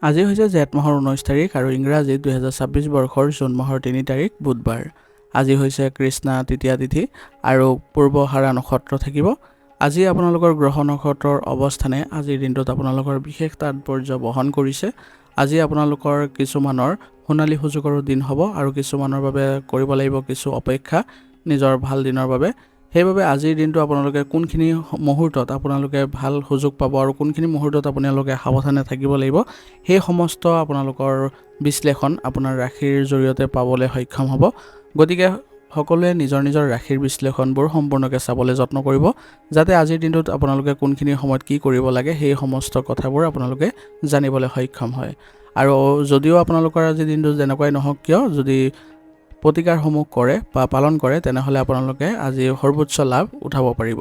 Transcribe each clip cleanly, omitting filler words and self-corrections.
আজি হৈছে জেঠ মাহৰ 19 তাৰিখ আৰু ইংৰাজী 2026 বৰ্ষৰ জুন মাহৰ 3 তাৰিখ বুধবাৰ। আজি হৈছে কৃষ্ণা তৃতীয়া তিথি আৰু পূৰ্বহাৰা নক্ষত্ৰ থাকিব। আজি আপোনালোকৰ গ্ৰহ নক্ষত্ৰৰ অৱস্থানে আজিৰ দিনটোত আপোনালোকৰ বিশেষ তাৎপৰ্য বহন কৰিছে। আজি আপোনালোকৰ কিছুমানৰ সোণালী সুযোগৰো দিন হ'ব আৰু কিছুমানৰ বাবে কৰিব লাগিব কিছু অপেক্ষা নিজৰ ভাল দিনৰ বাবে। সেইবাবে আজিৰ দিনটো আপোনালোকে কোনখিনি মুহূৰ্তত আপোনালোকে ভাল সুযোগ পাব আৰু কোনখিনি মুহূৰ্তত আপোনালোকে সাৱধানে থাকিব লাগিব, সেই সমস্ত আপোনালোকৰ বিশ্লেষণ আপোনাৰ ৰাশিৰ জৰিয়তে পাবলৈ সক্ষম হ'ব। গতিকে সকলোৱে নিজৰ নিজৰ ৰাশিৰ বিশ্লেষণবোৰ সম্পূৰ্ণকৈ চাবলৈ যত্ন কৰিব, যাতে আজিৰ দিনটোত আপোনালোকে কোনখিনি সময়ত কি কৰিব লাগে সেই সমস্ত কথাবোৰ আপোনালোকে জানিবলৈ সক্ষম হয়। আৰু যদিও আপোনালোকৰ আজিৰ দিনটো যেনেকুৱাই নহওক কিয়, যদি প্ৰতিকাৰসমূহ কৰে বা পালন কৰে, তেনেহ'লে আপোনালোকে আজি সৰ্বোচ্চ লাভ উঠাব পাৰিব।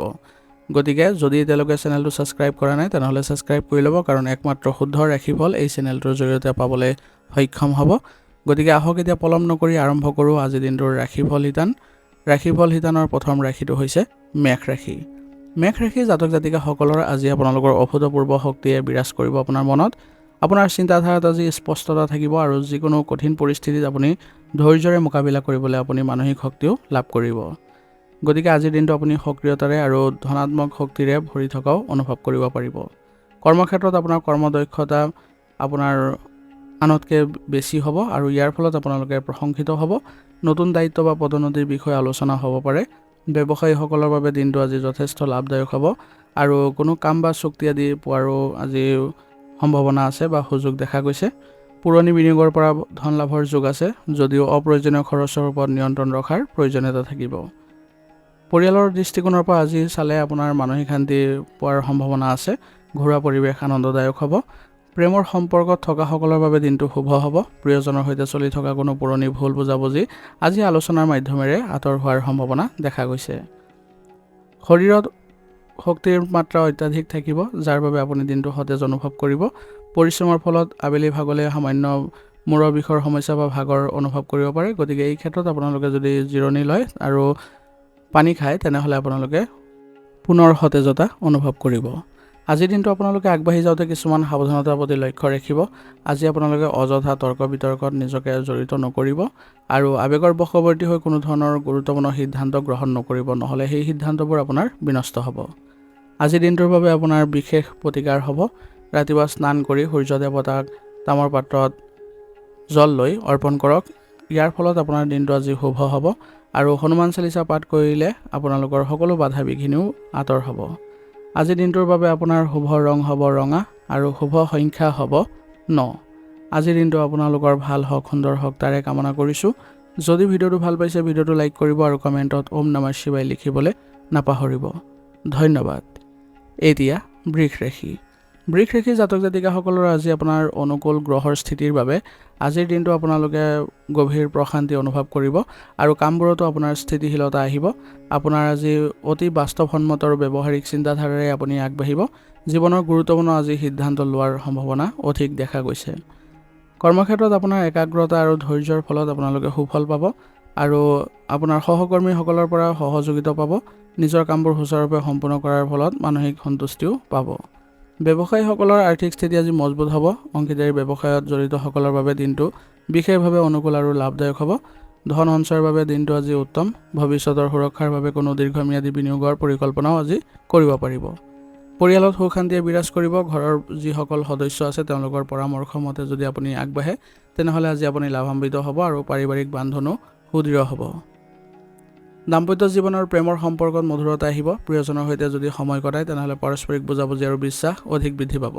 গতিকে যদি এতিয়ালৈকে চেনেলটো ছাবস্ক্ৰাইব কৰা নাই তেনেহ'লে ছাবস্ক্ৰাইব কৰি ল'ব, কাৰণ একমাত্ৰ শুদ্ধ ৰাশিফল এই চেনেলটোৰ জৰিয়তে পাবলৈ সক্ষম হ'ব। গতিকে আহক এতিয়া পলম নকৰি আৰম্ভ কৰোঁ আজিৰ দিনটোৰ ৰাশিফল শিতান। ৰাশিফল শিতানৰ প্ৰথম ৰাশিটো হৈছে মেষ ৰাশি। মেষ ৰাশি জাতক জাতিকাসকলৰ আজি আপোনালোকৰ অভূতপূৰ্ব শক্তিয়ে বিৰাজ কৰিব আপোনাৰ মনত। আপোনাৰ চিন্তাধাৰাত আজি স্পষ্টতা থাকিব আৰু যিকোনো কঠিন পৰিস্থিতিত আপুনি ধৈৰ্যৰে মোকাবিলা কৰিবলৈ আপুনি মানসিক শক্তিও লাভ কৰিব। গতিকে আজিৰ দিনটো আপুনি সক্ৰিয়তাৰে আৰু ধনাত্মক শক্তিৰে ভৰি থকাও অনুভৱ কৰিব পাৰিব। কৰ্মক্ষেত্ৰত আপোনাৰ কৰ্মদক্ষতা আপোনাৰ আনতকৈ বেছি হ'ব আৰু ইয়াৰ ফলত আপোনালোকে প্ৰশংসিত হ'ব। নতুন দায়িত্ব বা পদোন্নতিৰ বিষয়ে আলোচনা হ'ব পাৰে। ব্যৱসায়ীসকলৰ বাবে দিনটো আজি যথেষ্ট লাভদায়ক হ'ব আৰু কোনো কাম বা চুক্তি আদি পোৱাৰো আজি সম্ভাৱনা আছে বা সুযোগ দেখা গৈছে। পুৰণি বিনিয়োগৰ পৰা ধন লাভৰ যোগ আছে, যদিও অপ্ৰয়োজনীয় খৰচৰ ওপৰত নিয়ন্ত্ৰণ ৰখাৰ প্ৰয়োজনীয়তা থাকিব। পৰিয়ালৰ দৃষ্টিকোণৰ পৰা আজি চালে আপোনাৰ মানসিক শান্তি পোৱাৰ সম্ভাৱনা আছে। ঘৰুৱা পৰিৱেশ আনন্দদায়ক হ'ব। প্ৰেমৰ সম্পৰ্কত থকাসকলৰ বাবে দিনটো শুভ হ'ব। প্ৰিয়জনৰ সৈতে চলি থকা কোনো পুৰণি ভুল বুজাবুজি আজি আলোচনাৰ মাধ্যমেৰে আঁতৰ হোৱাৰ সম্ভাৱনা দেখা গৈছে। শৰীৰত শক্তিৰ মাত্ৰা অত্যাধিক থাকিব, যাৰ বাবে আপুনি দিনটো সতেজ অনুভৱ কৰিব। পৰিশ্ৰমৰ ফলত আবেলি ভাগলৈ সামান্য মূৰৰ বিষৰ সমস্যা বা ভাগৰ অনুভৱ কৰিব পাৰে। গতিকে এই ক্ষেত্ৰত আপোনালোকে যদি জিৰণি লয় আৰু পানী খায় তেনেহ'লে আপোনালোকে পুনৰ সতেজতা অনুভৱ কৰিব। আজিৰ দিনটো আপোনালোকে আগবাঢ়ি যাওঁতে কিছুমান সাৱধানতাৰ প্ৰতি লক্ষ্য ৰাখিব। আজি আপোনালোকে অযথা তৰ্ক বিতৰ্কত নিজকে জড়িত নকৰিব আৰু আৱেগৰ বশৱৰ্তী হৈ কোনো ধৰণৰ গুৰুত্বপূৰ্ণ সিদ্ধান্ত গ্ৰহণ নকৰিব, নহ'লে সেই সিদ্ধান্তবোৰ আপোনাৰ বিনষ্ট হ'ব। আজিৰ দিনটোৰ বাবে আপোনাৰ বিশেষ প্ৰতিকাৰ হ'ব। ৰাতিপুৱা স্নান কৰি সূৰ্য দেৱতাক তামৰ পাত্ৰত জল লৈ অৰ্পণ কৰক। ইয়াৰ ফলত আপোনাৰ দিনটো আজি শুভ হ'ব আৰু হনুমান চালিচা পাঠ কৰিলে আপোনালোকৰ সকলো বাধা বিঘিনিও আঁতৰ হ'ব। আজিৰ দিনটোৰ বাবে আপোনাৰ শুভ ৰং হ'ব ৰঙা আৰু শুভ সংখ্যা হ'ব 9। আজিৰ দিনটো আপোনালোকৰ ভাল হওক, সুন্দৰ হওক তাৰে কামনা কৰিছোঁ। যদি ভিডিঅ'টো ভাল পাইছে ভিডিঅ'টো লাইক কৰিব আৰু কমেণ্টত ওম নমঃ শিৱায় লিখিবলৈ নাপাহৰিব। ধন্যবাদ। এতিয়া বৃষ ৰাশি। বৃষ ৰাশি জাতক জাতিকাসকলৰ আজি আপোনাৰ অনুকূল গ্ৰহৰ স্থিতিৰ বাবে আজিৰ দিনটো আপোনালোকে গভীৰ প্ৰশান্তি অনুভৱ কৰিব আৰু কামবোৰতো আপোনাৰ স্থিতিশীলতা আহিব। আপোনাৰ আজি অতি বাস্তৱসন্মত আৰু ব্যৱহাৰিক চিন্তাধাৰাৰে আপুনি আগবাঢ়িব। জীৱনৰ গুৰুত্বপূৰ্ণ আজি সিদ্ধান্ত লোৱাৰ সম্ভাৱনা অধিক দেখা গৈছে। কৰ্মক্ষেত্ৰত আপোনাৰ একাগ্ৰতা আৰু ধৈৰ্যৰ ফলত আপোনালোকে সুফল পাব আৰু আপোনাৰ সহকৰ্মীসকলৰ পৰা সহযোগিতা পাব। নিজৰ কামবোৰ সুচাৰুৰূপে সম্পূৰ্ণ কৰাৰ ফলত মানসিক সন্তুষ্টিও পাব। ব্যৱসায়ীসকলৰ আৰ্থিক স্থিতি আজি মজবুত হ'ব। অংশীদাৰী ব্যৱসায়ত জড়িতসকলৰ বাবে দিনটো বিশেষভাৱে অনুকূল আৰু লাভদায়ক হ'ব। ধন সঞ্চয়ৰ বাবে দিনটো আজি উত্তম। ভৱিষ্যতৰ সুৰক্ষাৰ বাবে কোনো দীৰ্ঘম্যাদী বিনিয়োগৰ পৰিকল্পনাও আজি কৰিব পাৰিব। পৰিয়ালত সুখ শান্তিয়ে বিৰাজ কৰিব। ঘৰৰ যিসকল সদস্য আছে তেওঁলোকৰ পৰামৰ্শ মতে যদি আপুনি আগবাঢ়ে তেনেহ'লে আজি আপুনি লাভান্বিত হ'ব আৰু পাৰিবাৰিক বান্ধোনো সুদৃঢ় হ'ব। দাম্পত্য জীৱনৰ প্ৰেমৰ সম্পৰ্কত মধুৰতা আহিব। প্ৰিয়জনৰ সৈতে যদি সময় কটায় তেনেহ'লে পাৰস্পৰিক বুজাবুজি আৰু বিশ্বাস অধিক বৃদ্ধি পাব।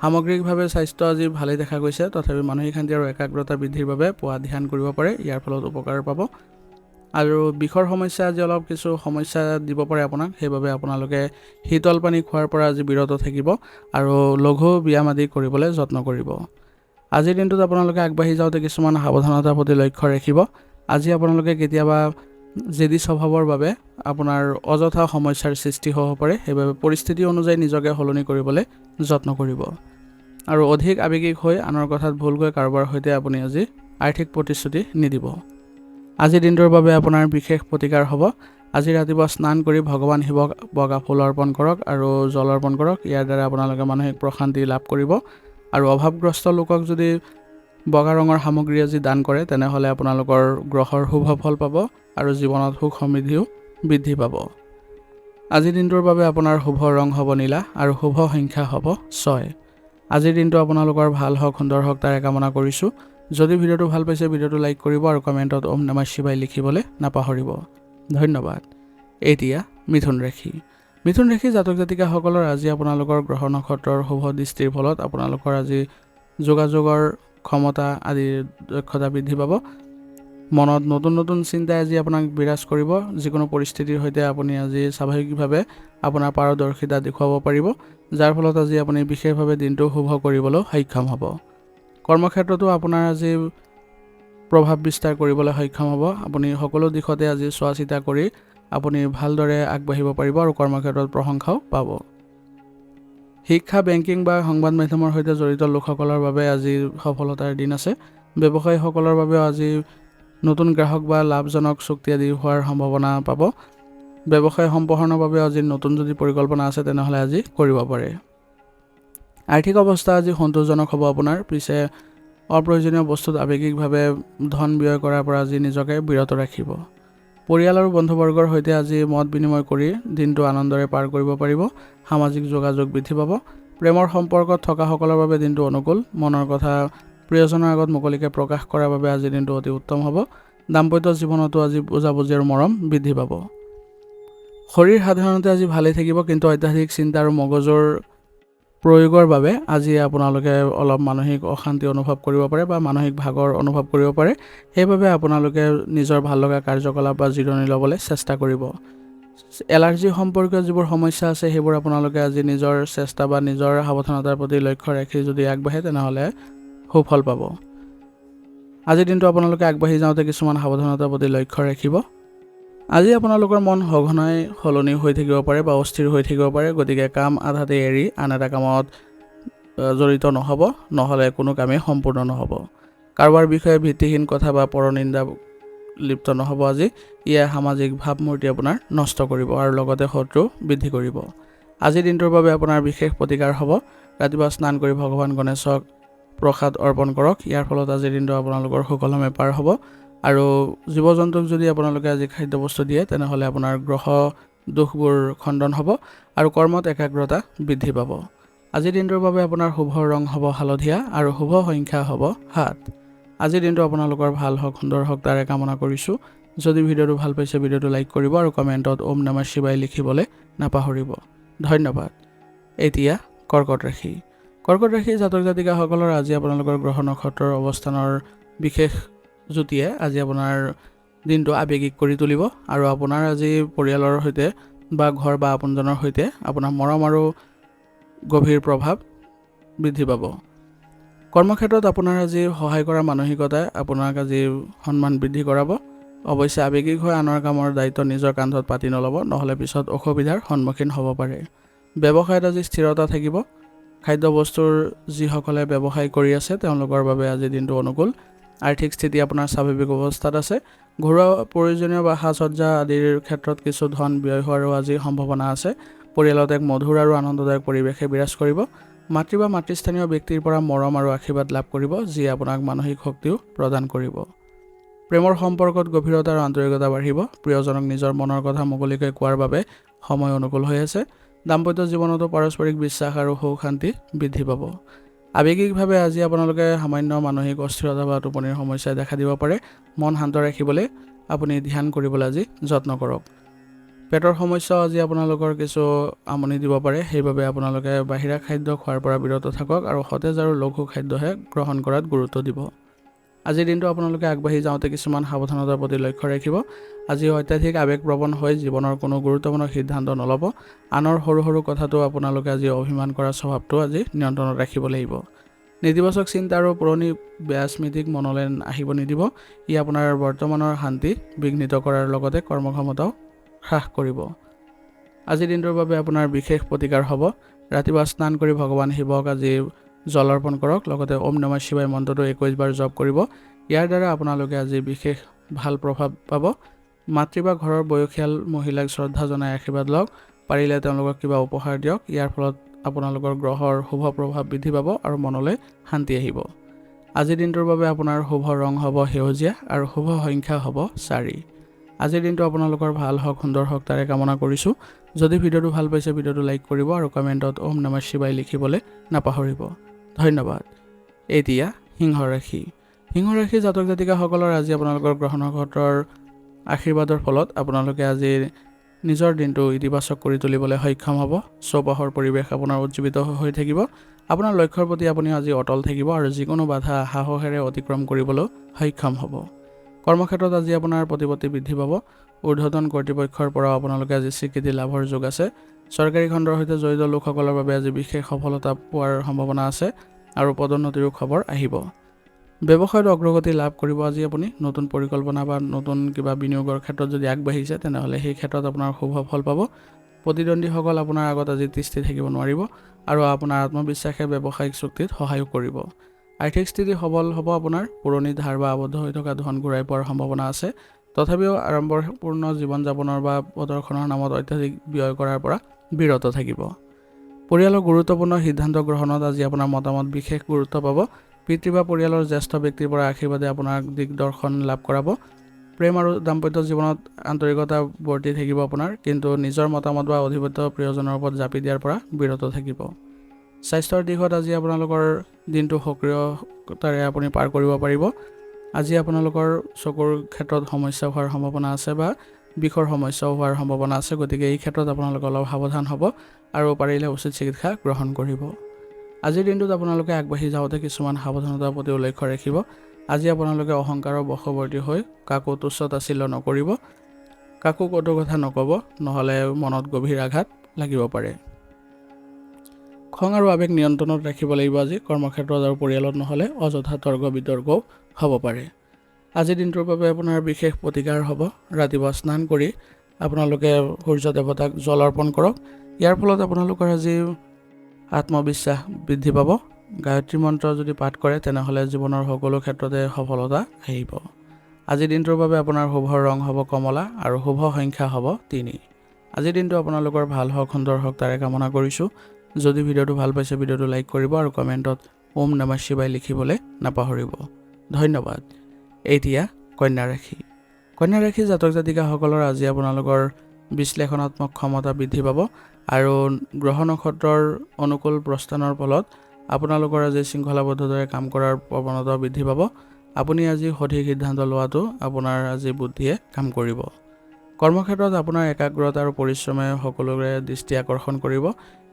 সামগ্ৰিকভাৱে স্বাস্থ্য আজি ভালেই দেখা গৈছে, তথাপি মানসিক শান্তি আৰু একাগ্ৰতা বৃদ্ধিৰ বাবে পুৱা ধ্যান কৰিব পাৰে। ইয়াৰ ফলত উপকাৰ পাব আৰু বিষৰ সমস্যা আজি অলপ কিছু সমস্যা দিব পাৰে আপোনাক। সেইবাবে আপোনালোকে শীতল পানী খোৱাৰ পৰা আজি বিৰত থাকিব আৰু লঘু ব্যায়াম আদি কৰিবলৈ যত্ন কৰিব। আজিৰ দিনটোত আপোনালোকে আগবাঢ়ি যাওঁতে কিছুমান সাৱধানতাৰ প্ৰতি লক্ষ্য ৰাখিব। আজি আপোনালোকে কেতিয়াবা জেদী স্বভাৱৰ বাবে আপোনাৰ অযথা সমস্যাৰ সৃষ্টি হ'ব পাৰে। সেইবাবে পৰিস্থিতি অনুযায়ী নিজকে সলনি কৰিবলৈ যত্ন কৰিব আৰু অধিক আৱেগিক হৈ আনৰ কথাত ভুলকৈ কাৰোবাৰ সৈতে আপুনি আজি আৰ্থিক প্ৰতিশ্ৰুতি নিদিব। আজিৰ দিনটোৰ বাবে আপোনাৰ বিশেষ প্ৰতিকাৰ হ'ব। আজি ৰাতিপুৱা স্নান কৰি ভগৱান শিৱক বগা ফুল অৰ্পণ কৰক আৰু জল অৰ্পণ কৰক। ইয়াৰ দ্বাৰা আপোনালোকে মানসিক প্ৰশান্তি লাভ কৰিব আৰু অভাৱগ্ৰস্ত লোকক যদি বগা ৰঙৰ সামগ্ৰী আজি দান কৰে তেনেহ'লে আপোনালোকৰ গ্ৰহৰ শুভ ফল পাব আৰু জীৱনত সুখ সমৃদ্ধিও বৃদ্ধি পাব। আজিৰ দিনটোৰ বাবে আপোনাৰ শুভ ৰং হ'ব নীলা আৰু শুভ সংখ্যা হ'ব 6। আজিৰ দিনটো আপোনালোকৰ ভাল হওক, সুন্দৰ হওক তাৰে কামনা কৰিছোঁ। যদি ভিডিঅ'টো ভাল পাইছে ভিডিঅ'টো লাইক কৰিব আৰু কমেণ্টত ওম নমঃ শিৱায় লিখিবলৈ নাপাহৰিব। ধন্যবাদ। এতিয়া মিথুন ৰাশি। মিথুন ৰাশি জাতক জাতিকাসকলৰ আজি আপোনালোকৰ গ্ৰহ নক্ষত্ৰৰ শুভ দৃষ্টিৰ ফলত আপোনালোকৰ আজি যোগাযোগৰ ক্ষমতা আদিৰ দক্ষতা বৃদ্ধি পাব। মনত নতুন নতুন চিন্তাই আজি আপোনাক বিৰাজ কৰিব। যিকোনো পৰিস্থিতিৰ সৈতে আপুনি আজি স্বাভাৱিকভাৱে আপোনাৰ পাৰদৰ্শিতা দেখুৱাব পাৰিব, যাৰ ফলত আজি আপুনি বিশেষভাৱে দিনটো শুভ কৰিবলৈ সক্ষম হ'ব। কৰ্মক্ষেত্ৰতো আপোনাৰ আজি প্ৰভাৱ বিস্তাৰ কৰিবলৈ সক্ষম হ'ব। আপুনি সকলো দিশতে আজি চোৱা চিতা কৰি আপুনি ভালদৰে আগবাঢ়িব পাৰিব আৰু কৰ্মক্ষেত্ৰত প্ৰশংসাও পাব। শিক্ষা, বেংকিং বা সংবাদ মাধ্যমৰ সৈতে জড়িত লোকসকলৰ বাবে আজি সফলতাৰ দিন আছে। ব্যৱসায়ীসকলৰ বাবেও আজি নতুন গ্ৰাহক বা লাভজনক চুক্তি আদি হোৱাৰ সম্ভাৱনা পাব। ব্যৱসায় সম্প্ৰসাৰণৰ বাবে আজি নতুন যদি পৰিকল্পনা আছে তেনেহ'লে আজি কৰিব পাৰে। আৰ্থিক অৱস্থা আজি সন্তোষজনক হ'ব আপোনাৰ। পিছে অপ্ৰয়োজনীয় বস্তুত আৱেগিকভাৱে ধন ব্যয় কৰাৰ পৰা আজি নিজকে বিৰত ৰাখিব। পৰিয়াল আৰু বন্ধুবৰ্গৰ সৈতে আজি মত বিনিময় কৰি দিনটো আনন্দৰে পাৰ কৰিব পাৰিব। সামাজিক যোগাযোগ বৃদ্ধি পাব। প্ৰেমৰ সম্পৰ্কত থকাসকলৰ বাবে দিনটো অনুকূল। মনৰ কথা প্ৰিয়জনৰ আগত মুকলিকৈ প্ৰকাশ কৰাৰ বাবে আজিৰ দিনটো অতি উত্তম হ'ব। দাম্পত্য জীৱনতো আজি বুজাবুজি আৰু মৰম বৃদ্ধি পাব। শৰীৰ সাধাৰণতে আজি ভালেই থাকিব, কিন্তু অত্যাধিক চিন্তা আৰু মগজুৰ প্ৰয়োগৰ বাবে আজি আপোনালোকে অলপ মানসিক অশান্তি অনুভৱ কৰিব পাৰে বা মানসিক ভাগৰ অনুভৱ কৰিব পাৰে। সেইবাবে আপোনালোকে নিজৰ ভাল লগা কাৰ্যকলাপ বা জিৰণি ল'বলৈ চেষ্টা কৰিব। এলাৰ্জি সম্পৰ্কীয় যিবোৰ সমস্যা আছে সেইবোৰ আপোনালোকে আজি নিজৰ চেষ্টা বা নিজৰ সাৱধানতাৰ প্ৰতি লক্ষ্য ৰাখি যদি আগবাঢ়ে তেনেহ'লে সুফল পাব। আজিৰ দিনটো আপোনালোকে আগবাঢ়ি যাওঁতে কিছুমান সাৱধানতাৰ প্ৰতি লক্ষ্য ৰাখিব। আজি আপোনালোকৰ মন সঘনাই সলনি হৈ থাকিব পাৰে বা অস্থিৰ হৈ থাকিব পাৰে। গতিকে কাম আধাতে এৰি আন এটা কামত জড়িত নহ'ব, নহ'লে কোনো কামেই সম্পূৰ্ণ নহ'ব। কাৰোবাৰ বিষয়ে ভিত্তিহীন কথা বা পৰনিন্দা লিপ্ত নহ'ব আজি। ইয়ে সামাজিক ভাৱমূৰ্তি আপোনাৰ নষ্ট কৰিব আৰু লগতে শত্ৰু বৃদ্ধি কৰিব। আজিৰ দিনটোৰ বাবে আপোনাৰ বিশেষ প্ৰতিকাৰ হ'ব। ৰাতিপুৱা স্নান কৰি ভগৱান গণেশক প্ৰসাদ অৰ্পণ কৰক। ইয়াৰ ফলত আজিৰ দিনটো আপোনালোকৰ সুকলমে পাৰ হ'ব। আৰু জীৱ জন্তুক যদি আপোনালোকে আজি খাদ্যবস্তু দিয়ে তেনেহ'লে আপোনাৰ গ্ৰহ দোষবোৰ খণ্ডন হ'ব আৰু কৰ্মত একাগ্ৰতা বৃদ্ধি পাব। আজিৰ দিনটোৰ বাবে আপোনাৰ শুভ ৰং হ'ব হালধীয়া আৰু শুভ সংখ্যা হ'ব 7। আজিৰ দিনটো আপোনালোকৰ ভাল হওক, সুন্দৰ হওক তাৰে কামনা কৰিছোঁ। যদি ভিডিঅ'টো ভাল পাইছে ভিডিঅ'টো লাইক কৰিব আৰু কমেণ্টত ওম নমঃ শিৱায় লিখিবলৈ নাপাহৰিব। ধন্যবাদ। এতিয়া কৰ্কট ৰাশি। কৰ্কট ৰাশিৰ জাতক জাতিকাসকলৰ আজি আপোনালোকৰ গ্ৰহ নক্ষত্ৰৰ অৱস্থানৰ বিশেষ জুতিয়ে আজি আপোনাৰ দিনটো আৱেগিক কৰি তুলিব আৰু আপোনাৰ আজি পৰিয়ালৰ সৈতে বা ঘৰ বা আপোনজনৰ সৈতে আপোনাৰ মৰম আৰু গভীৰ প্ৰভাৱ বৃদ্ধি পাব। কৰ্মক্ষেত্ৰত আপোনাৰ আজি সহায় কৰা মানসিকতাই আপোনাক আজি সন্মান বৃদ্ধি কৰাব। অৱশ্যে আৱেগিক হৈ আনৰ কামৰ দায়িত্ব নিজৰ কান্ধত পাতি নল'ব, নহ'লে পিছত অসুবিধাৰ সন্মুখীন হ'ব পাৰে। ব্যৱসায়ত আজি স্থিৰতা থাকিব। খাদ্যবস্তুৰ যিসকলে ব্যৱসায় কৰি আছে তেওঁলোকৰ বাবে আজি দিনটো অনুকূল। আৰ্থিক স্থিতি আপোনাৰ স্বাভাৱিক অৱস্থাত আছে। ঘৰুৱা প্ৰয়োজনীয় বা সাজ সজ্জা আদিৰ ক্ষেত্ৰত কিছু ধন ব্যয় হোৱাৰো আজি সম্ভাৱনা আছে। পৰিয়ালত এক মধুৰ আৰু আনন্দদায়ক পৰিৱেশে বিৰাজ কৰিব। মাতৃ বা মাতৃস্থানীয় ব্যক্তিৰ পৰা মৰম আৰু আশীৰ্বাদ লাভ কৰিব, যিয়ে আপোনাক মানসিক শক্তিও প্ৰদান কৰিব। প্ৰেমৰ সম্পৰ্কত গভীৰতা আৰু আন্তৰিকতা বাঢ়িব। প্ৰিয়জনক নিজৰ মনৰ কথা মুকলিকৈ কোৱাৰ বাবে সময় অনুকূল হৈ আছে। দাম্পত্য জীৱনতো পাৰস্পৰিক বিশ্বাস আৰু সুখ শান্তি বৃদ্ধি পাব। আৱেগিকভাৱে আজি আপোনালোকে সামান্য মানসিক অস্থিৰতা বা টোপনিৰ সমস্যাই দেখা দিব পাৰে। মন শান্ত ৰাখিবলৈ আপুনি ধ্যান কৰিবলৈ আজি যত্ন কৰক। পেটৰ সমস্যাও আজি আপোনালোকৰ কিছু আমনি দিব পাৰে, সেইবাবে আপোনালোকে বাহিৰা খাদ্য খোৱাৰ পৰা বিৰত থাকক আৰু সতেজ আৰু লঘু খাদ্যহে গ্ৰহণ কৰাত গুৰুত্ব দিব। আজিৰ দিনটো আপোনালোকে আগবাঢ়ি যাওঁতে কিছুমান সাৱধানতাৰ প্ৰতি লক্ষ্য ৰাখিব। আজি অত্যাধিক আৱেগপ্ৰৱণ হৈ জীৱনৰ কোনো গুৰুত্বপূৰ্ণ সিদ্ধান্ত নল'ব। আনৰ সৰু সৰু কথাটো আপোনালোকে আজি অভিমান কৰা স্বভাৱটো আজি নিয়ন্ত্ৰণত ৰাখিব লাগিব। নেতিবাচক চিন্তা আৰু পুৰণি বেয়া স্মৃতিক মনলৈ আহিব নিদিব। ই আপোনাৰ বৰ্তমানৰ শান্তি বিঘ্নিত কৰাৰ লগতে কৰ্মক্ষমতাও হ্ৰাস কৰিব। আজিৰ দিনটোৰ বাবে আপোনাৰ বিশেষ প্ৰতিকাৰ হ'ব। ৰাতিপুৱা স্নান কৰি ভগৱান শিৱক আজি জল অৰ্পণ কৰক। লগতে ওম নমঃ শিৱায় মন্ত্ৰটো 21 বাৰ জপ কৰিব। ইয়াৰ দ্বাৰা আপোনালোকে আজি বিশেষ ভাল প্ৰভাৱ পাব। মাতৃ বা ঘৰৰ বয়সীয়াল মহিলাক শ্ৰদ্ধা জনাই আশীৰ্বাদ লওক। পাৰিলে তেওঁলোকক কিবা উপহাৰ দিয়ক। ইয়াৰ ফলত আপোনালোকৰ গ্ৰহৰ শুভ প্ৰভাৱ বৃদ্ধি পাব আৰু মনলৈ শান্তি আহিব। আজিৰ দিনটোৰ বাবে আপোনাৰ শুভ ৰং হ'ব সেউজীয়া আৰু শুভ সংখ্যা হ'ব 4। আজিৰ দিনটো আপোনালোকৰ ভাল হওক, সুন্দৰ হওক তাৰে কামনা কৰিছোঁ। যদি ভিডিঅ'টো ভাল পাইছে ভিডিঅ'টো লাইক কৰিব আৰু কমেণ্টত ওম নমঃ শিৱায় লিখিবলৈ নাপাহৰিব। ধন্যবাদ। এতিয়া সিংহ ৰাশি। সিংহ ৰাশি জাতক জাতিকাসকলৰ আজি আপোনালোকৰ গ্ৰহ নক্ষত্ৰৰ আশীৰ্বাদৰ ফলত আপোনালোকে আজি নিজৰ দিনটো ইতিবাচক কৰি তুলিবলৈ সক্ষম হ'ব। চৌপাশৰ পৰিৱেশ আপোনাৰ উজ্জীৱিত হৈ থাকিব। আপোনাৰ লক্ষ্যৰ প্ৰতি আপুনি আজি অটল থাকিব আৰু যিকোনো বাধা সাহসেৰে অতিক্ৰম কৰিবলৈ সক্ষম হ'ব। কৰ্মক্ষেত্ৰত আজি আপোনাৰ প্ৰতিপত্তি বৃদ্ধি পাব। ঊৰ্ধ্বতন কৰ্তৃপক্ষৰ পৰাও আপোনালোকে আজি স্বীকৃতি লাভৰ যোগ আছে। চৰকাৰী খণ্ডৰ সৈতে জড়িত লোকসকলৰ বাবে আজি বিশেষ সফলতা পোৱাৰ সম্ভাৱনা আছে আৰু পদোন্নতিৰো খবৰ আহিব। ব্যৱসায়ত অগ্ৰগতি লাভ কৰিব আজি আপুনি। নতুন পৰিকল্পনা বা নতুন কিবা বিনিয়োগৰ ক্ষেত্ৰত যদি আগবাঢ়িছে তেনেহ'লে সেই ক্ষেত্ৰত আপোনাৰ শুভ ফল পাব। প্ৰতিদ্বন্দ্বীসকল আপোনাৰ আগত আজি তিষ্ঠি থাকিব নোৱাৰিব আৰু আপোনাৰ আত্মবিশ্বাসে ব্যৱসায়িক চুক্তিত সহায়ো কৰিব। আৰ্থিক স্থিতি সবল হ'ব আপোনাৰ। পুৰণি ধাৰ বা আবদ্ধ হৈ থকা ধন ঘূৰাই পোৱাৰ সম্ভাৱনা আছে। তথাপিও আড়ম্বৰপূৰ্ণ জীৱন যাপনৰ বা প্ৰদৰ্শনৰ নামত অত্যাধিক ব্যয় কৰাৰ পৰা বিৰত থাকিব। পৰিয়ালৰ গুৰুত্বপূৰ্ণ সিদ্ধান্ত গ্ৰহণত আজি আপোনাৰ মতামত বিশেষ গুৰুত্ব পাব। পিতৃ বা পৰিয়ালৰ জ্যেষ্ঠ ব্যক্তিৰ পৰা আশীৰ্বাদে আপোনাক দিগদৰ্শন লাভ কৰাব। প্ৰেম আৰু দাম্পত্য জীৱনত আন্তৰিকতা বৰ্তি থাকিব আপোনাৰ, কিন্তু নিজৰ মতামত বা অধিপত্য প্ৰিয়জনৰ ওপৰত জাপি দিয়াৰ পৰা বিৰত থাকিব। স্বাস্থ্যৰ দিশত আজি আপোনালোকৰ দিনটো সক্ৰিয়তাৰে আপুনি পাৰ কৰিব পাৰিব। আজি আপোনালোকৰ চকুৰ ক্ষেত্ৰত সমস্যা হোৱাৰ সম্ভাৱনা আছে বা বিষৰ সমস্যাও হোৱাৰ সম্ভাৱনা আছে, গতিকে এই ক্ষেত্ৰত আপোনালোকে অলপ সাৱধান হ'ব আৰু পাৰিলে উচিত চিকিৎসা গ্ৰহণ কৰিব। আজিৰ দিনটোত আপোনালোকে আগবাঢ়ি যাওঁতে কিছুমান সাৱধানতাৰ প্ৰতি লক্ষ্য ৰাখিব। আজি আপোনালোকে অহংকাৰৰ বশৱৰ্তী হৈ কাকো তুচ্ছ তাচ্ছিল্য নকৰিব, কাকো কটু কথা নক'ব, নহ'লে মনত গভীৰ আঘাত লাগিব পাৰে। খং আৰু আৱেগ নিয়ন্ত্ৰণত ৰাখিব লাগিব আজি। কৰ্মক্ষেত্ৰত আৰু পৰিয়ালত নহ'লে অযথা তৰ্ক বিতৰ্কও হ'ব পাৰে। আজিৰ দিনটোৰ বাবে আপোনাৰ বিশেষ প্ৰতিকাৰ হ'ব। ৰাতিপুৱা স্নান কৰি আপোনালোকে সূৰ্য দেৱতাক জল অৰ্পণ কৰক। ইয়াৰ ফলত আপোনালোকৰ আজি আত্মবিশ্বাস বৃদ্ধি পাব। গায়ত্ৰী মন্ত্ৰ যদি পাঠ কৰে তেনেহ'লে জীৱনৰ সকলো ক্ষেত্ৰতে সফলতা আহিব। আজিৰ দিনটোৰ বাবে আপোনাৰ শুভ ৰং হ'ব কমলা আৰু শুভ সংখ্যা হ'ব 3। আজিৰ দিনটো আপোনালোকৰ ভাল হওক, সুন্দৰ হওক তাৰে কামনা কৰিছোঁ। যদি ভিডিঅ'টো ভাল পাইছে ভিডিঅ'টো লাইক কৰিব আৰু কমেণ্টত ওম নমঃ শিৱায় লিখিবলৈ নাপাহৰিব। ধন্যবাদ। এতিয়া কন্যা ৰাশি। কন্যা ৰাশি জাতক জাতিকাসকলৰ আজি আপোনালোকৰ বিশ্লেষণাত্মক ক্ষমতা বৃদ্ধি পাব আৰু গ্ৰহ নক্ষত্ৰৰ অনুকূল প্ৰস্থানৰ ফলত আপোনালোকৰ আজি শৃংখলাবদ্ধতাৰে কাম কৰাৰ প্ৰৱণতা বৃদ্ধি পাব। আপুনি আজি সঠিক সিদ্ধান্ত লোৱাটো আপোনাৰ আজি বুদ্ধিয়ে কাম কৰিব। কৰ্মক্ষেত্ৰত আপোনাৰ একাগ্ৰতা আৰু পৰিশ্ৰমে সকলোৰে দৃষ্টি আকৰ্ষণ কৰিব।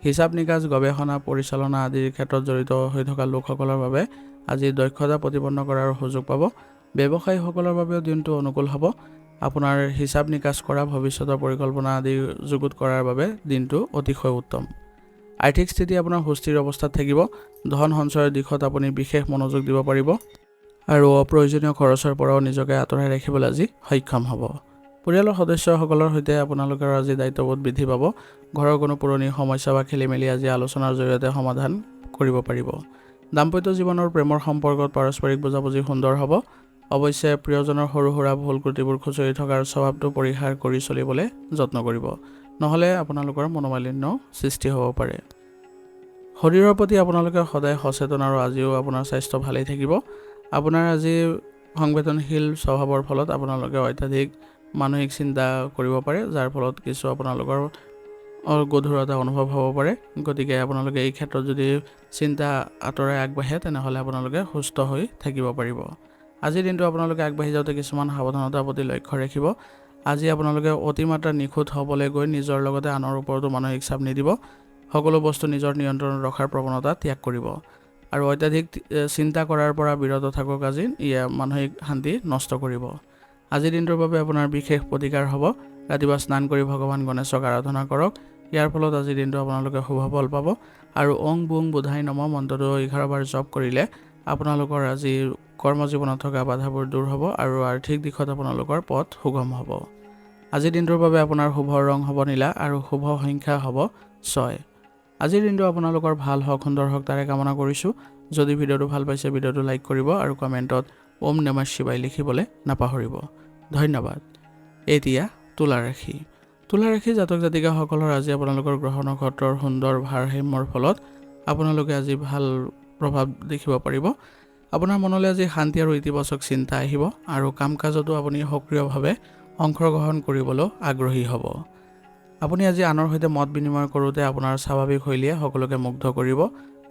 হিচাপ নিকাচ, গৱেষণা, পৰিচালনা আদিৰ ক্ষেত্ৰত জড়িত হৈ থকা লোকসকলৰ বাবে আজি দক্ষতা প্ৰতিপন্ন কৰাৰ সুযোগ পাব। ব্যৱসায়ীসকলৰ বাবেও দিনটো অনুকূল হ'ব। আপোনাৰ হিচাপ নিকাচ কৰা, ভৱিষ্যতৰ পৰিকল্পনা আদি যুগুত কৰাৰ বাবে দিনটো অতিশয় উত্তম। আৰ্থিক স্থিতি আপোনাৰ সুস্থিৰ অৱস্থাত থাকিব। ধন সঞ্চয়ৰ দিশত আপুনি বিশেষ মনোযোগ দিব পাৰিব আৰু অপ্ৰয়োজনীয় খৰচৰ পৰাও নিজকে আঁতৰাই ৰাখিবলৈ আজি সক্ষম হ'ব। পৰিয়ালৰ সদস্যসকলৰ সৈতে আপোনালোকৰ আজি দায়িত্ববোধ বৃদ্ধি পাব। ঘৰৰ কোনো পুৰণি সমস্যা বা খেলিমেলি আজি আলোচনাৰ জৰিয়তে সমাধান কৰিব পাৰিব। দাম্পত্য জীৱনৰ প্ৰেমৰ সম্পৰ্কত পাৰস্পৰিক বুজাবুজি সুন্দৰ হ'ব। অৱশ্যে প্ৰিয়জনৰ সৰু সুৰা ভুল ত্ৰুটিবোৰ খুচৰি থকাৰ স্বভাৱটো পৰিহাৰ কৰি চলিবলৈ যত্ন কৰিব, নহ'লে আপোনালোকৰ মনোমালিন্য সৃষ্টি হ'ব পাৰে। শৰীৰৰ প্ৰতি আপোনালোকে সদায় সচেতন আৰু আজিও আপোনাৰ স্বাস্থ্য ভালেই থাকিব। আপোনাৰ আজি সংবেদনশীল স্বভাৱৰ ফলত আপোনালোকে অত্যাধিক মানসিক চিন্তা কৰিব পাৰে, যাৰ ফলত কিছু আপোনালোকৰ গধুৰতা অনুভৱ হ'ব পাৰে। গতিকে আপোনালোকে এই ক্ষেত্ৰত যদি চিন্তা আঁতৰাই আগবাঢ়ে তেনেহ'লে আপোনালোকে সুস্থ হৈ থাকিব পাৰিব। আজিৰ দিনটো আপোনালোকে আগবাঢ়ি যাওঁতে কিছুমান সাৱধানতাৰ প্ৰতি লক্ষ্য ৰাখিব। আজি আপোনালোকে অতিমাত্ৰা নিখুঁত হ'বলৈ গৈ নিজৰ লগতে আনৰ ওপৰতো মানসিক চাপ নিদিব। সকলো বস্তু নিজৰ নিয়ন্ত্ৰণত ৰখাৰ প্ৰৱণতা ত্যাগ কৰিব আৰু অত্যাধিক চিন্তা কৰাৰ পৰা বিৰত থাকক। আজি ইয়ে মানসিক শান্তি নষ্ট কৰিব। আজিৰ দিনটোৰ বাবে আপোনাৰ বিশেষ প্ৰতিকাৰ হ'ব। ৰাতিপুৱা স্নান কৰি ভগৱান গণেশক আৰাধনা কৰক। ইয়াৰ ফলত আজিৰ দিনটো আপোনালোকে শুভ ফল পাব আৰু ওং বুং বুধাই নম মন্ত্ৰটো 11 বাৰ জপ কৰিলে আপোনালোকৰ আজি কৰ্মজীৱনত থকা বাধাবোৰ দূৰ হ'ব আৰু আৰ্থিক দিশত আপোনালোকৰ পথ সুগম হ'ব। আজিৰ দিনটোৰ বাবে আপোনাৰ শুভ ৰং হ'ব নীলা আৰু শুভ সংখ্যা হ'ব 6। আজিৰ দিনটো আপোনালোকৰ ভাল হওক, সুন্দৰ হওক তাৰে কামনা কৰিছোঁ। যদি ভিডিঅ'টো ভাল পাইছে ভিডিঅ'টো লাইক কৰিব আৰু কমেণ্টত ওম নমঃ শিৱায় লিখিবলৈ নাপাহৰিব। ধন্যবাদ। এতিয়া তুলা ৰাশি। তুলা ৰাশি জাতক জাতিকাসকলৰ আজি আপোনালোকৰ গ্ৰহ নক্ষত্ৰৰ সুন্দৰ ভাৰসাম্যৰ ফলত আপোনালোকে আজি ভাল প্ৰভাৱ দেখিব পাৰিব। আপোনাৰ মনলৈ আজি শান্তি আৰু ইতিবাচক চিন্তা আহিব আৰু কাম কাজতো আপুনি সক্ৰিয়ভাৱে অংশগ্ৰহণ কৰিবলৈ আগ্ৰহী হ'ব। আপুনি আজি আনৰ সৈতে মত বিনিময় কৰোঁতে আপোনাৰ স্বাভাৱিক শৈলীয়ে সকলোকে মুগ্ধ কৰিব।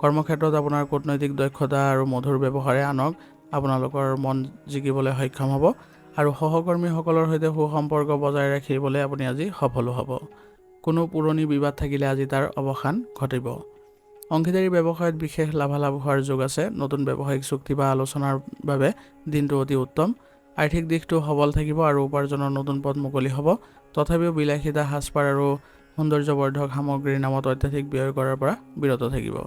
কৰ্মক্ষেত্ৰত আপোনাৰ কূটনৈতিক দক্ষতা আৰু মধুৰ ব্যৱহাৰে আনক আপোনালোকৰ মন জিকিবলৈ সক্ষম হ'ব আৰু সহকৰ্মীসকলৰ সৈতে সুসম্পৰ্ক বজাই ৰাখিবলৈ আপুনি আজি সফল হ'ব। কোনো পুৰণি বিবাদ থাকিলে আজি তাৰ অৱসান ঘটিব। অংশীদাৰী ব্যৱসায়ত বিশেষ লাভালাভ হোৱাৰ যোগ আছে। নতুন ব্যৱসায়িক চুক্তি বা আলোচনাৰ বাবে দিনটো অতি উত্তম। আৰ্থিক দিশটো সবল থাকিব আৰু উপাৰ্জনৰ নতুন পথ মুকলি হ'ব। তথাপিও বিলাসিতা সাজপাৰ আৰু সৌন্দৰ্যবৰ্ধক সামগ্ৰীৰ নামত অত্যাধিক ব্যয় কৰাৰ পৰা বিৰত থাকিব।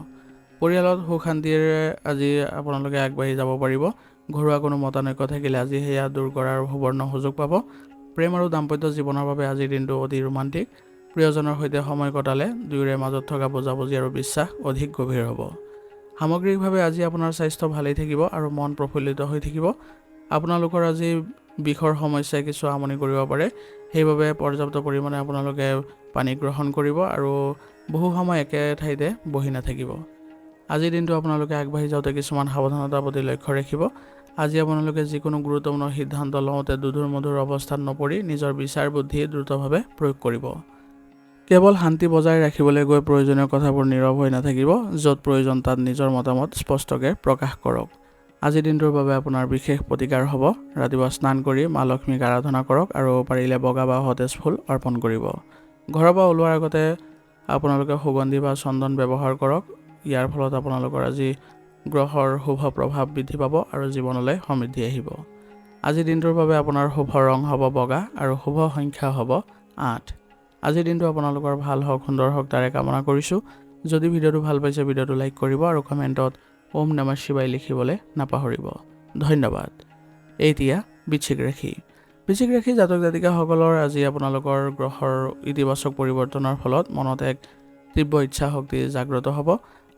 পৰিয়ালত সুখ শান্তিৰে আজি আপোনালোকে আগবাঢ়ি যাব পাৰিব। ঘৰুৱা কোনো মতানৈক্য থাকিলে আজি সেয়া দূৰ কৰাৰ সুবৰ্ণ সুযোগ পাব। প্ৰেম আৰু দাম্পত্য জীৱনৰ বাবে আজিৰ দিনটো অতি ৰোমান্টিক। প্ৰিয়জনৰ সৈতে সময় কটালে দুয়োৰে মাজত থকা বুজাবুজি আৰু বিশ্বাস অধিক গভীৰ হ'ব। সামগ্ৰিকভাৱে আজি আপোনাৰ স্বাস্থ্য ভালেই থাকিব আৰু মন প্ৰফুল্লিত হৈ থাকিব। আপোনালোকৰ আজি বিষৰ সমস্যাই কিছু আমনি কৰিব পাৰে, সেইবাবে পৰ্যাপ্ত পৰিমাণে আপোনালোকে পানী গ্ৰহণ কৰিব আৰু বহু সময় একে ঠাইতে বহি নাথাকিব। আজিৰ দিনটো আপোনালোকে আগবাঢ়ি যাওঁতে কিছুমান সাৱধানতাৰ প্ৰতি লক্ষ্য ৰাখিব। আজি আপোনালোকে যিকোনো গুৰুত্বপূৰ্ণ সিদ্ধান্ত লওঁতে দুধুৰ মধুৰ অৱস্থাত নপৰি নিজৰ বিচাৰ বুদ্ধি দ্ৰুতভাৱে প্ৰয়োগ কৰিব। কেৱল শান্তি বজাই ৰাখিবলৈ গৈ প্ৰয়োজনীয় কথাবোৰ নীৰৱ হৈ নাথাকিব। য'ত প্ৰয়োজন তাত নিজৰ মতামত স্পষ্টকৈ প্ৰকাশ কৰক। আজিৰ দিনটোৰ বাবে আপোনাৰ বিশেষ প্ৰতিকাৰ হ'ব। ৰাতিপুৱা স্নান কৰি মা লক্ষ্মীক আৰাধনা কৰক আৰু পাৰিলে বগা বা সতেজ ফুল অৰ্পণ কৰিব। ঘৰৰ পৰা ওলোৱাৰ আগতে আপোনালোকে সুগন্ধি বা চন্দন ব্যৱহাৰ কৰক। ইয়াৰ ফলত আপোনালোকৰ আজি গ্ৰহৰ শুভ প্ৰভাৱ বৃদ্ধি পাব আৰু জীৱনলৈ সমৃদ্ধি আহিব। আজিৰ দিনটোৰ বাবে আপোনাৰ শুভ ৰং হ'ব বগা আৰু শুভ সংখ্যা হ'ব 8। আজিৰ দিনটো আপোনালোকৰ ভাল হওক, সুন্দৰ হওক তাৰে কামনা কৰিছোঁ। যদি ভিডিঅ'টো ভাল পাইছে ভিডিঅ'টো লাইক কৰিব আৰু কমেণ্টত ওম নমঃ শিৱায় লিখিবলৈ নাপাহৰিব। ধন্যবাদ। এতিয়া বৃশ্চিক ৰাশি। বৃশ্চিক ৰাশি জাতক জাতিকাসকলৰ আজি আপোনালোকৰ গ্ৰহৰ ইতিবাচক পৰিৱৰ্তনৰ ফলত মনত এক তীব্ৰ ইচ্ছা শক্তি জাগ্ৰত হ'ব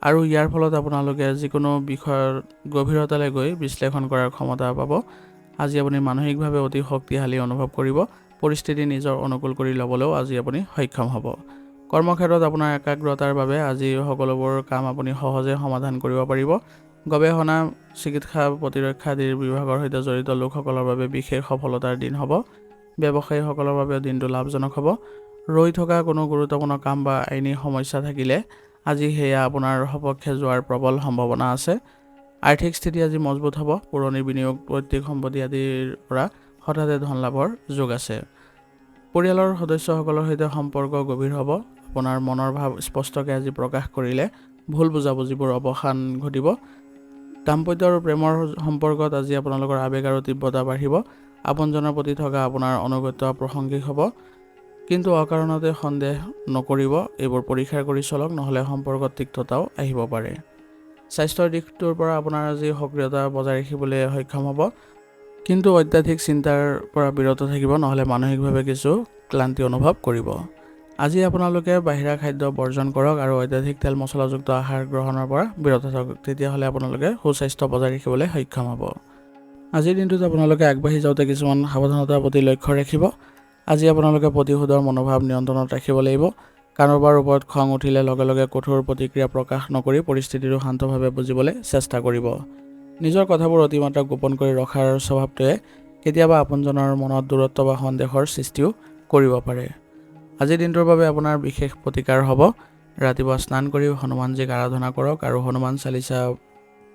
আৰু ইয়াৰ ফলত আপোনালোকে যিকোনো বিষয়ৰ গভীৰতালৈ গৈ বিশ্লেষণ কৰাৰ ক্ষমতা পাব। আজি আপুনি মানসিকভাৱে অতি শক্তিশালী অনুভৱ কৰিব। পৰিস্থিতি নিজৰ অনুকূল কৰি ল'বলৈও আজি আপুনি সক্ষম হ'ব। কৰ্মক্ষেত্ৰত আপোনাৰ একাগ্ৰতাৰ বাবে আজি সকলোবোৰ কাম আপুনি সহজে সমাধান কৰিব পাৰিব। গৱেষণা, চিকিৎসা, প্ৰতিৰক্ষা আদিৰ বিভাগৰ সৈতে জড়িত লোকসকলৰ বাবে বিশেষ সফলতাৰ দিন হ'ব। ব্যৱসায়ীসকলৰ বাবে দিনটো লাভজনক হ'ব। ৰৈ থকা কোনো গুৰুত্বপূৰ্ণ কাম বা আইনী সমস্যা থাকিলে আজি সেয়া আপোনাৰ সপক্ষে যোৱাৰ প্ৰবল সম্ভাৱনা আছে। আৰ্থিক স্থিতি আজি মজবুত হ'ব। পুৰণি বিনিয়োগ, পৈতৃক সম্পত্তি আদিৰ পৰা হঠাতে ধন লাভৰ যোগ আছে। পৰিয়ালৰ সদস্যসকলৰ সৈতে সম্পৰ্ক গভীৰ হ'ব। আপোনাৰ মনৰ ভাৱ স্পষ্টকৈ আজি প্ৰকাশ কৰিলে ভুল বুজাবুজিবোৰ অৱসান ঘটিব। দাম্পত্য আৰু প্ৰেমৰ সম্পৰ্কত আজি আপোনালোকৰ আৱেগ আৰু তীব্ৰতা বাঢ়িব। আপোনজনৰ প্ৰতি থকা আপোনাৰ অনুগত্য প্ৰাসংগিক হ'ব, কিন্তু অকাৰণতে সন্দেহ নকৰিব। এইবোৰ পৰীক্ষা কৰি চলক, নহ'লে সম্পৰ্কত তিক্ততাও আহিব পাৰে। স্বাস্থ্যৰ দিশটোৰ পৰা আপোনাৰ আজি সক্ৰিয়তা বজাই ৰাখিবলৈ সক্ষম হ'ব, কিন্তু অত্যাধিক চিন্তাৰ পৰা বিৰত থাকিব, নহ'লে মানসিকভাৱে কিছু ক্লান্তি অনুভৱ কৰিব। আজি আপোনালোকে বাহিৰা খাদ্য বৰ্জন কৰক আৰু অত্যাধিক তেল মছলাযুক্ত আহাৰ গ্ৰহণৰ পৰা বিৰত থাকক। তেতিয়াহ'লে আপোনালোকে সুস্বাস্থ্য বজাই ৰাখিবলৈ সক্ষম হ'ব। আজিৰ দিনটোত আপোনালোকে আগবাঢ়ি যাওঁতে কিছুমান সাৱধানতাৰ প্ৰতি লক্ষ্য ৰাখিব। আজি আপোনালোকে প্ৰতিশোধৰ মনোভাৱ নিয়ন্ত্ৰণত ৰাখিব লাগিব। কাৰোবাৰ ওপৰত খং উঠিলে লগে লগে কঠোৰ প্ৰতিক্ৰিয়া প্ৰকাশ নকৰি পৰিস্থিতিটো শান্তভাৱে বুজিবলৈ চেষ্টা কৰিব। নিজৰ কথাবোৰ অতিমাত্ৰা গোপন কৰি ৰখাৰ স্বভাৱটোৱে কেতিয়াবা আপোনজনৰ মনত দূৰত্ব বা সন্দেহৰ সৃষ্টিও কৰিব পাৰে। আজিৰ দিনটোৰ বাবে আপোনাৰ বিশেষ প্ৰতিকাৰ হ'ব। ৰাতিপুৱা স্নান কৰি হনুমানজীক আৰাধনা কৰক আৰু হনুমান চালিচা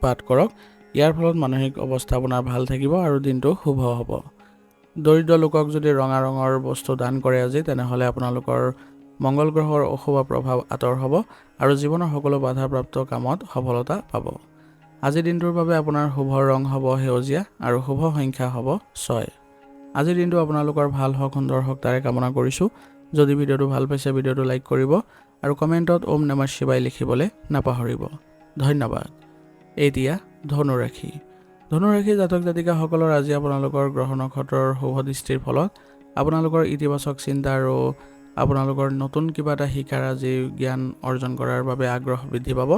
পাঠ কৰক। ইয়াৰ ফলত মানসিক অৱস্থা আপোনাৰ ভাল থাকিব আৰু দিনটো শুভ হ'ব। দৰিদ্ৰ লোকক যদি ৰঙা ৰঙৰ বস্তু দান কৰে আজি, তেনেহ'লে আপোনালোকৰ মংগল গ্ৰহৰ অশুভ প্ৰভাৱ আঁতৰ হ'ব আৰু জীৱনৰ সকলো বাধাপ্ৰাপ্ত কামত সফলতা পাব। আজিৰ দিনটোৰ বাবে আপোনাৰ শুভ ৰং হ'ব সেউজীয়া আৰু শুভ সংখ্যা হ'ব 6। আজিৰ দিনটো আপোনালোকৰ ভাল হওক, সুন্দৰ হওক তাৰে কামনা কৰিছোঁ। যদি ভিডিঅ'টো ভাল পাইছে ভিডিঅ'টো লাইক কৰিব আৰু কমেণ্টত ওম নমঃ শিৱায় লিখিবলৈ নাপাহৰিব। ধন্যবাদ। এতিয়া ধনু ৰাশি। ধনু ৰাশি জাতক জাতিকাসকলৰ আজি আপোনালোকৰ গ্ৰহ নক্ষত্ৰৰ শুভ দৃষ্টিৰ ফলত আপোনালোকৰ ইতিবাচক চিন্তা আৰু আপোনালোকৰ নতুন কিবা এটা শিকাৰ আজি জ্ঞান অৰ্জন কৰাৰ বাবে আগ্ৰহ বৃদ্ধি পাব।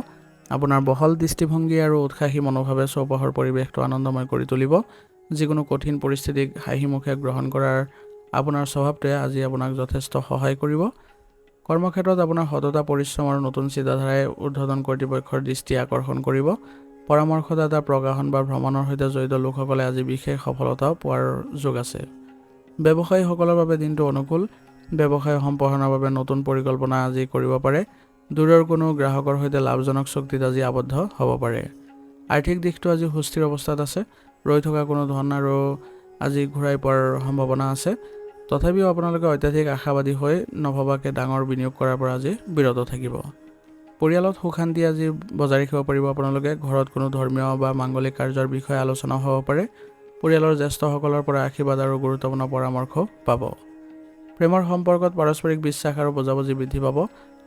আপোনাৰ বহল দৃষ্টিভংগী আৰু উৎসাহী মনোভাৱে চৌপাশৰ পৰিৱেশটো আনন্দময় কৰি তুলিব। যিকোনো কঠিন পৰিস্থিতিক হাঁহিমুখে গ্ৰহণ কৰাৰ আপোনাৰ স্বভাৱটোৱে আজি আপোনাক যথেষ্ট সহায় কৰিব। কৰ্মক্ষেত্ৰত আপোনাৰ সততা, পৰিশ্ৰম আৰু নতুন চিন্তাধাৰাই ঊৰ্ধ্বতন কৰ্তৃপক্ষৰ দৃষ্টি আকৰ্ষণ কৰিব। পৰামৰ্শদাতা, প্ৰকাশন বা ভ্ৰমণৰ সৈতে জড়িত লোকসকলে আজি বিশেষ সফলতা পোৱাৰ যোগ আছে। ব্যৱসায়ীসকলৰ বাবে দিনটো অনুকূল। ব্যৱসায় সম্প্ৰসাৰণৰ বাবে নতুন পৰিকল্পনা আজি কৰিব পাৰে। দূৰৰ কোনো গ্ৰাহকৰ সৈতে লাভজনক চুক্তিত আজি আবদ্ধ হ'ব পাৰে। আৰ্থিক দিশটো আজি সুস্থিৰ অৱস্থাত আছে। ৰৈ থকা কোনো ধন আৰু আজি ঘূৰাই পোৱাৰ সম্ভাৱনা আছে। তথাপিও আপোনালোকে অত্যাধিক আশাবাদী হৈ নভবাকৈ ডাঙৰ বিনিয়োগ কৰাৰ পৰা আজি বিৰত থাকিব। পৰিয়ালত সুখ শান্তি আজি বজাই ৰাখিব পাৰিব আপোনালোকে। ঘৰত কোনো ধৰ্মীয় বা মাংগলিক কাৰ্যৰ বিষয়ে আলোচনা হ'ব পাৰে। পৰিয়ালৰ জ্যেষ্ঠসকলৰ পৰা আশীৰ্বাদ আৰু গুৰুত্বপূৰ্ণ পৰামৰ্শ পাব। প্ৰেমৰ সম্পৰ্কত পাৰস্পৰিক বিশ্বাস আৰু বুজাবুজি বৃদ্ধি পাব।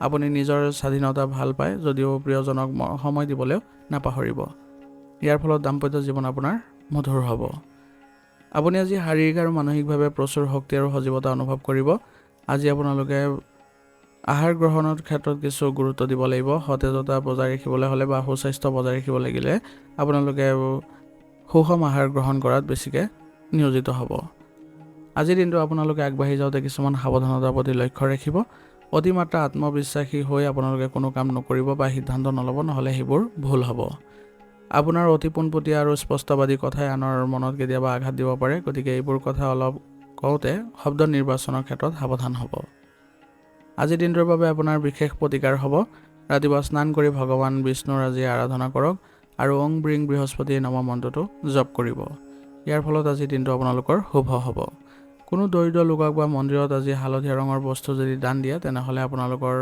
আপুনি নিজৰ স্বাধীনতা ভাল পায় যদিও প্ৰিয়জনক সময় দিবলৈও নাপাহৰিব। ইয়াৰ ফলত দাম্পত্য জীৱন আপোনাৰ মধুৰ হ'ব। আপুনি আজি শাৰীৰিক আৰু মানসিকভাৱে প্ৰচুৰ শক্তি আৰু সজীৱতা অনুভৱ কৰিব। আজি আপোনালোকে আহাৰ গ্ৰহণৰ ক্ষেত্ৰত কিছু গুৰুত্ব দিব লাগিব। সতেজতা বজাই ৰাখিবলৈ হ'লে বা সুস্বাস্থ্য বজাই ৰাখিব লাগিলে আপোনালোকে সুষম আহাৰ গ্ৰহণ কৰাত বেছিকৈ নিয়োজিত হ'ব। আজিৰ দিনটো আপোনালোকে আগবাঢ়ি যাওঁতে কিছুমান সাৱধানতাৰ প্ৰতি লক্ষ্য ৰাখিব। অতিমাত্ৰা আত্মবিশ্বাসী হৈ আপোনালোকে কোনো কাম নকৰিব বা সিদ্ধান্ত নল'ব, নহ'লে সেইবোৰ ভুল হ'ব। আপোনাৰ অতি পোনপটীয়া আৰু স্পষ্টবাদী কথাই আনৰ মনত কেতিয়াবা আঘাত দিব পাৰে। গতিকে এইবোৰ কথা অলপ কওঁতে শব্দ নিৰ্বাচনৰ ক্ষেত্ৰত সাৱধান হ'ব। আজিৰ দিনটোৰ বাবে আপোনাৰ বিশেষ প্ৰতিকাৰ হ'ব। ৰাতিপুৱা স্নান কৰি ভগৱান বিষ্ণুৰ আজি আৰাধনা কৰক আৰু ওং ব্ৰিং বৃহস্পতি নম মন্ত্ৰটো জপ কৰিব। ইয়াৰ ফলত আজিৰ দিনটো আপোনালোকৰ শুভ হ'ব। কোনো দৰিদ্ৰ লোকক বা মন্দিৰত আজি হালধীয়া ৰঙৰ বস্তু যদি দান দিয়ে তেনেহ'লে আপোনালোকৰ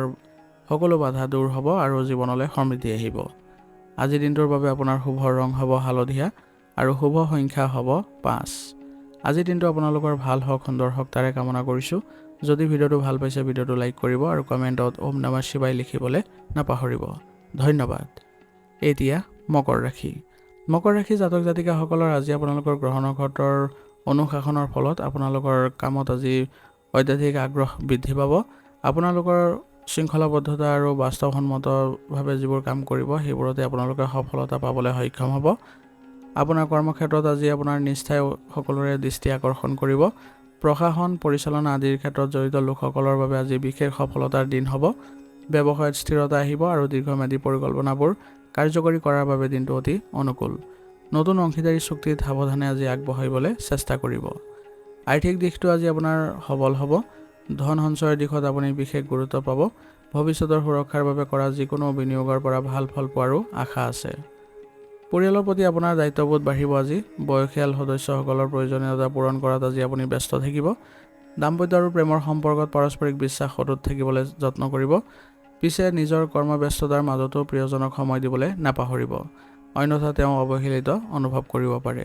সকলো বাধা দূৰ হ'ব আৰু জীৱনলৈ সমৃদ্ধি আহিব। আজিৰ দিনটোৰ বাবে আপোনাৰ শুভ ৰং হ'ব হালধীয়া আৰু শুভ সংখ্যা হ'ব 5। আজিৰ দিনটো আপোনালোকৰ ভাল হওক, সুন্দৰ হওক তাৰে কামনা কৰিছোঁ। যদি ভিডিঅ'টো ভাল পাইছে ভিডিঅ'টো লাইক কৰিব আৰু কমেণ্টত ওম নমঃ শিৱায় লিখিবলৈ নাপাহৰিব। ধন্যবাদ। এতিয়া মকৰ ৰাশি। মকৰ ৰাশি জাতক জাতিকাসকলৰ আজি আপোনালোকৰ গ্ৰহ নক্ষত্ৰৰ অনুশাসনৰ ফলত আপোনালোকৰ কামত আজি অত্যাধিক আগ্ৰহ বৃদ্ধি পাব। আপোনালোকৰ শৃংখলাবদ্ধতা আৰু বাস্তৱসন্মতভাৱে যিবোৰ কাম কৰিব সেইবোৰতে আপোনালোকে সফলতা পাবলৈ সক্ষম হ'ব। আপোনাৰ কৰ্মক্ষেত্ৰত আজি আপোনাৰ নিষ্ঠাই সকলোৰে দৃষ্টি আকৰ্ষণ কৰিব। প্ৰশাসন, পৰিচালনা আদিৰ ক্ষেত্ৰত জড়িত লোকসকলৰ বাবে আজি বিশেষ সফলতাৰ দিন হ'ব। ব্যৱসায়ত স্থিৰতা আহিব আৰু দীৰ্ঘম্যাদী পৰিকল্পনাবোৰ কাৰ্যকৰী কৰাৰ বাবে দিনটো অতি অনুকূল। নতুন অংশীদাৰী চুক্তিত সাৱধানে আজি আগবঢ়াবলৈ চেষ্টা কৰিব। আৰ্থিক দিশটো আজি আপোনাৰ সবল হ'ব। ধন সঞ্চয়ৰ দিশত আপুনি বিশেষ গুৰুত্ব পাব। ভৱিষ্যতৰ সুৰক্ষাৰ বাবে কৰা যিকোনো বিনিয়োগৰ পৰা ভাল ফল পোৱাৰো আশা আছে। পৰিয়ালৰ প্ৰতি আপোনাৰ দায়িত্ববোধ বাঢ়িব আজি। বয়সীয়াল সদস্যসকলৰ প্ৰয়োজনীয়তা পূৰণ কৰাত আজি আপুনি ব্যস্ত থাকিব। দাম্পত্য আৰু প্ৰেমৰ সম্পৰ্কত পাৰস্পৰিক বিশ্বাস অটুট থাকিবলৈ যত্ন কৰিব। পিছে নিজৰ কৰ্মব্যস্ততাৰ মাজতো প্ৰিয়জনক সময় দিবলৈ নাপাহৰিব, অন্যথা তেওঁ অৱহেলিত অনুভৱ কৰিব পাৰে।